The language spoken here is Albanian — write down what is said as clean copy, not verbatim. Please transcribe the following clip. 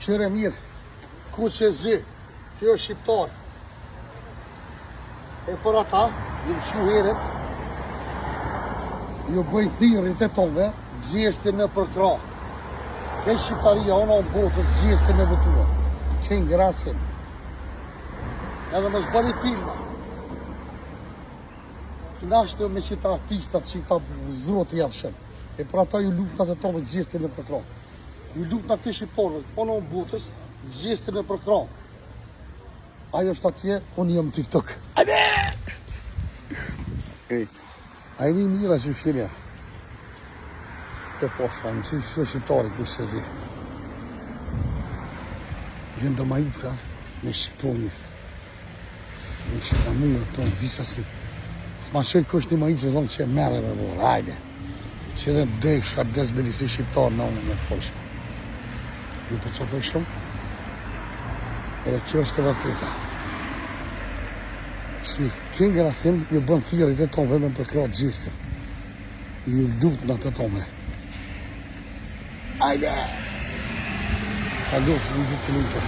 Qyre mirë, ku që zi, kjo është shqiptar. E për ata, ju më shu heret, ju bëj thirit e tove, gjesti me përkra. Ke shqiptaria ona në botës, gjesti me vëtua. Ke ngrasim. Edhe më zbëri filma. Knashtë me qita artistat që ka zrotë javëshën. E për ata ju lutnat e tove, gjesti me përkra. Ju lutnat ke shqiptarëve, ona në botës, gjesti me përkra. Ajo është atje, unë jam TikTok. Ajde! A e një mira që fjenja. Këtë posha, në që shë shqiptari ku se zi. Vjen do majica me shqiponi. Me shqipamurë tonë, zisa si. S'ma qëjtë kështë një majica, thonë që e mere me borë, ajde. Që edhe deksha, desbelisi shqiptarë në unë me posha. Ju përqafoj shumë. Edhe kjo është e vërteta. Si, kënë grasim, ju bën thirit e tonve me përkrat gjistin. Ju lutë në të tonve. Ajde! Ka lufë në ditë të lutë.